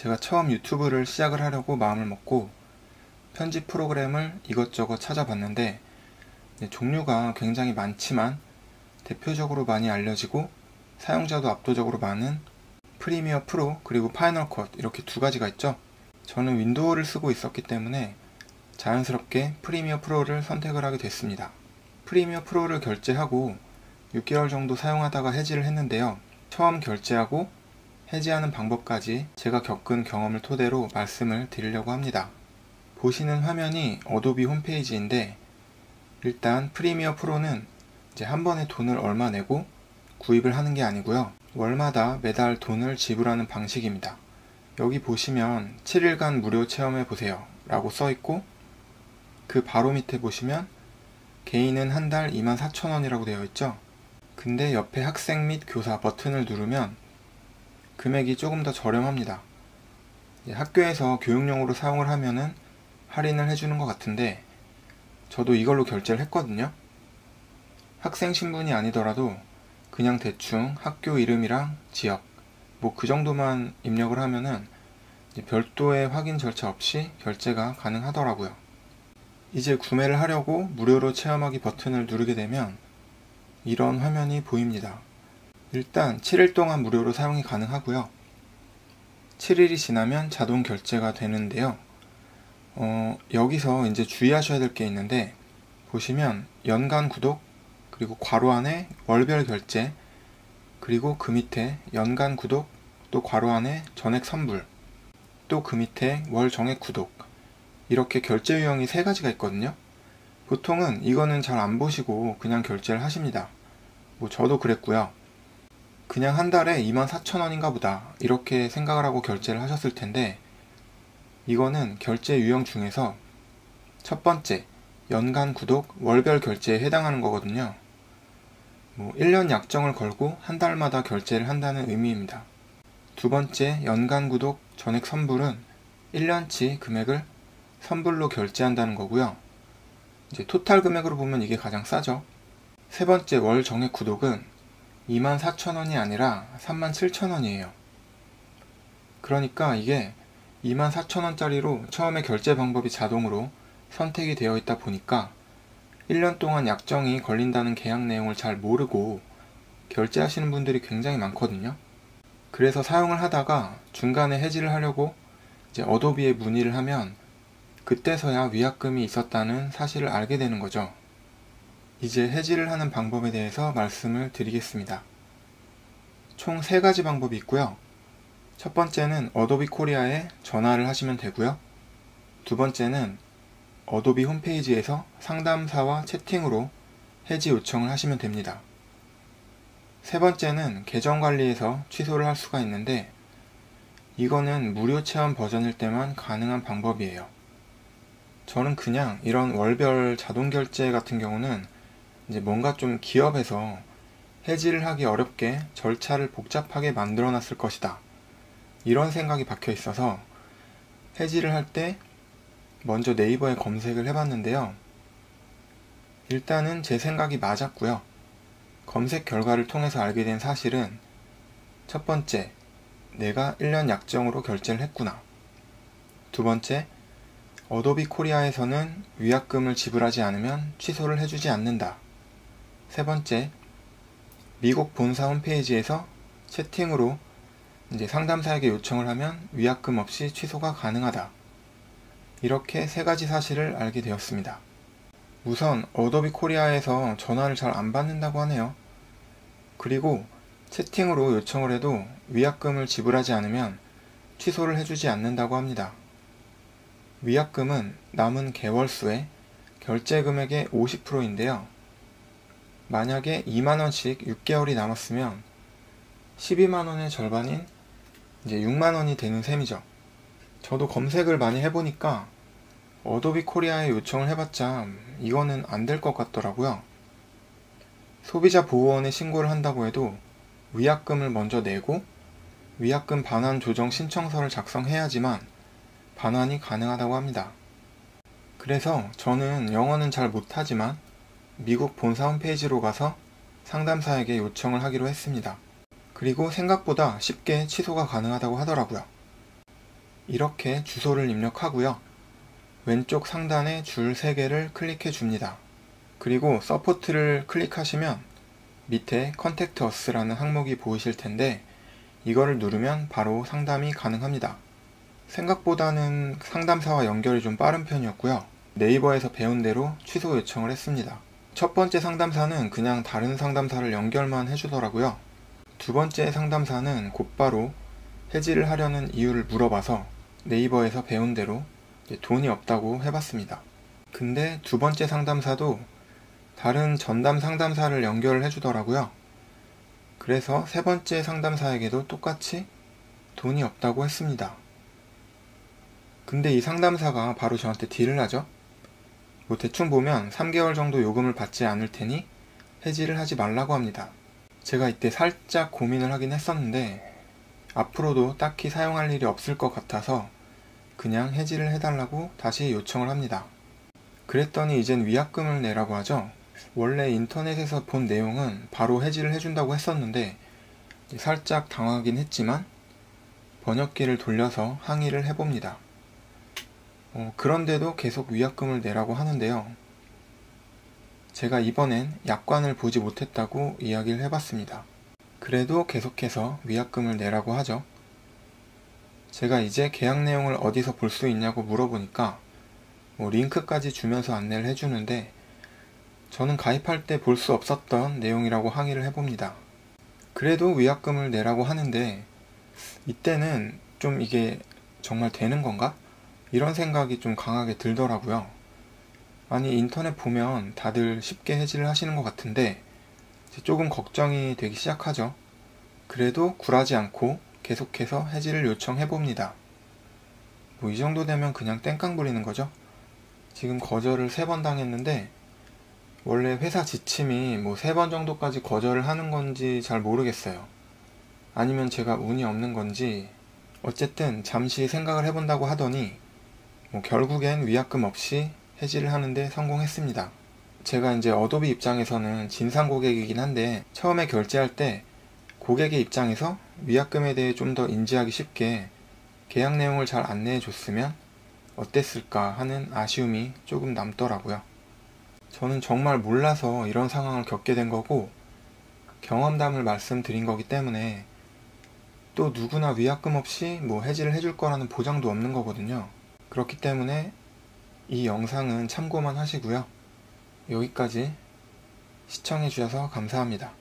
제가 처음 유튜브를 시작을 하려고 마음을 먹고 편집 프로그램을 이것저것 찾아봤는데 종류가 굉장히 많지만 대표적으로 많이 알려지고 사용자도 압도적으로 많은 프리미어 프로 그리고 파이널 컷 이렇게 두 가지가 있죠. 저는 윈도우를 쓰고 있었기 때문에 자연스럽게 프리미어 프로를 선택을 하게 됐습니다. 프리미어 프로를 결제하고 6개월 정도 사용하다가 해지를 했는데요. 처음 결제하고 해지하는 방법까지 제가 겪은 경험을 토대로 말씀을 드리려고 합니다. 보시는 화면이 어도비 홈페이지인데 일단 프리미어 프로는 이제 한 번에 돈을 얼마 내고 구입을 하는 게 아니고요. 월마다 매달 돈을 지불하는 방식입니다. 여기 보시면 7일간 무료 체험해 보세요 라고 써있고 그 바로 밑에 보시면 개인은 한 달 24,000원이라고 되어 있죠. 근데 옆에 학생 및 교사 버튼을 누르면 금액이 조금 더 저렴합니다. 학교에서 교육용으로 사용을 하면은 할인을 해주는 것 같은데 저도 이걸로 결제를 했거든요. 학생 신분이 아니더라도 그냥 대충 학교 이름이랑 지역 뭐 그 정도만 입력을 하면은 별도의 확인 절차 없이 결제가 가능하더라고요. 이제 구매를 하려고 무료로 체험하기 버튼을 누르게 되면 이런 화면이 보입니다. 일단 7일 동안 무료로 사용이 가능하고요. 7일이 지나면 자동 결제가 되는데요. 여기서 이제 주의하셔야 될 게 있는데 보시면 연간 구독 그리고 괄호 안에 월별 결제 그리고 그 밑에 연간 구독 또 괄호 안에 전액 선불 또 그 밑에 월 정액 구독 이렇게 결제 유형이 세 가지가 있거든요. 보통은 이거는 잘 안 보시고 그냥 결제를 하십니다. 뭐 저도 그랬고요. 그냥 한 달에 24,000원인가 보다 이렇게 생각을 하고 결제를 하셨을 텐데 이거는 결제 유형 중에서 첫 번째 연간 구독 월별 결제에 해당하는 거거든요. 1년 약정을 걸고 한 달마다 결제를 한다는 의미입니다. 두 번째 연간 구독 전액 선불은 1년치 금액을 선불로 결제한다는 거고요. 이제 토탈 금액으로 보면 이게 가장 싸죠. 세 번째 월 정액 구독은 24,000원이 아니라 37,000원이에요. 그러니까 이게 24,000원짜리로 처음에 결제 방법이 자동으로 선택이 되어 있다 보니까 1년 동안 약정이 걸린다는 계약 내용을 잘 모르고 결제하시는 분들이 굉장히 많거든요. 그래서 사용을 하다가 중간에 해지를 하려고 이제 어도비에 문의를 하면 그때서야 위약금이 있었다는 사실을 알게 되는 거죠. 이제 해지를 하는 방법에 대해서 말씀을 드리겠습니다. 총 3가지 방법이 있고요. 첫 번째는 어도비 코리아에 전화를 하시면 되고요. 두 번째는 어도비 홈페이지에서 상담사와 채팅으로 해지 요청을 하시면 됩니다. 세 번째는 계정 관리에서 취소를 할 수가 있는데 이거는 무료 체험 버전일 때만 가능한 방법이에요. 저는 그냥 이런 월별 자동 결제 같은 경우는 이제 뭔가 좀 기업에서 해지를 하기 어렵게 절차를 복잡하게 만들어 놨을 것이다. 이런 생각이 박혀 있어서 해지를 할 때 먼저 네이버에 검색을 해봤는데요. 일단은 제 생각이 맞았고요. 검색 결과를 통해서 알게 된 사실은 첫 번째, 내가 1년 약정으로 결제를 했구나. 두 번째, 어도비 코리아에서는 위약금을 지불하지 않으면 취소를 해주지 않는다. 세 번째, 미국 본사 홈페이지에서 채팅으로 이제 상담사에게 요청을 하면 위약금 없이 취소가 가능하다. 이렇게 3가지 사실을 알게 되었습니다. 우선 어도비 코리아에서 전화를 잘 안 받는다고 하네요. 그리고 채팅으로 요청을 해도 위약금을 지불하지 않으면 취소를 해주지 않는다고 합니다. 위약금은 남은 개월수의 결제 금액의 50%인데요. 만약에 2만원씩 6개월이 남았으면 12만원의 절반인 이제 6만원이 되는 셈이죠. 저도 검색을 많이 해보니까 어도비 코리아에 요청을 해봤자 이거는 안 될 것 같더라고요. 소비자 보호원에 신고를 한다고 해도 위약금을 먼저 내고 위약금 반환 조정 신청서를 작성해야지만 반환이 가능하다고 합니다. 그래서 저는 영어는 잘 못하지만 미국 본사 홈페이지로 가서 상담사에게 요청을 하기로 했습니다. 그리고 생각보다 쉽게 취소가 가능하다고 하더라고요. 이렇게 주소를 입력하고요. 왼쪽 상단에 줄 3개를 클릭해 줍니다. 그리고 서포트를 클릭하시면 밑에 컨택트 어스라는 항목이 보이실 텐데 이거를 누르면 바로 상담이 가능합니다. 생각보다는 상담사와 연결이 좀 빠른 편이었고요. 네이버에서 배운 대로 취소 요청을 했습니다. 첫 번째 상담사는 그냥 다른 상담사를 연결만 해주더라고요. 두 번째 상담사는 곧바로 해지를 하려는 이유를 물어봐서 네이버에서 배운 대로 돈이 없다고 해봤습니다. 근데 두 번째 상담사도 다른 전담 상담사를 연결을 해주더라고요. 그래서 세 번째 상담사에게도 똑같이 돈이 없다고 했습니다. 근데 이 상담사가 바로 저한테 딜을 하죠. 뭐 대충 보면 3개월 정도 요금을 받지 않을 테니 해지를 하지 말라고 합니다. 제가 이때 살짝 고민을 하긴 했었는데 앞으로도 딱히 사용할 일이 없을 것 같아서 그냥 해지를 해달라고 다시 요청을 합니다. 그랬더니 이젠 위약금을 내라고 하죠. 원래 인터넷에서 본 내용은 바로 해지를 해준다고 했었는데 살짝 당황하긴 했지만 번역기를 돌려서 항의를 해봅니다. 그런데도 계속 위약금을 내라고 하는데요. 제가 이번엔 약관을 보지 못했다고 이야기를 해봤습니다. 그래도 계속해서 위약금을 내라고 하죠. 제가 이제 계약 내용을 어디서 볼 수 있냐고 물어보니까 링크까지 주면서 안내를 해주는데 저는 가입할 때 볼 수 없었던 내용이라고 항의를 해봅니다. 그래도 위약금을 내라고 하는데 이때는 좀 이게 정말 되는 건가? 이런 생각이 좀 강하게 들더라고요. 아니 인터넷 보면 다들 쉽게 해지를 하시는 것 같은데 조금 걱정이 되기 시작하죠. 그래도 굴하지 않고 계속해서 해지를 요청해봅니다. 이 정도 되면 그냥 땡깡 부리는 거죠. 지금 거절을 3번 당했는데 원래 회사 지침이 3번 정도까지 거절을 하는 건지 잘 모르겠어요. 아니면 제가 운이 없는 건지 어쨌든 잠시 생각을 해본다고 하더니 결국엔 위약금 없이 해지를 하는데 성공했습니다. 제가 이제 어도비 입장에서는 진상 고객이긴 한데 처음에 결제할 때 고객의 입장에서 위약금에 대해 좀 더 인지하기 쉽게 계약 내용을 잘 안내해 줬으면 어땠을까 하는 아쉬움이 조금 남더라고요. 저는 정말 몰라서 이런 상황을 겪게 된 거고 경험담을 말씀드린 거기 때문에 또 누구나 위약금 없이 해지를 해줄 거라는 보장도 없는 거거든요. 그렇기 때문에 이 영상은 참고만 하시고요. 여기까지 시청해 주셔서 감사합니다.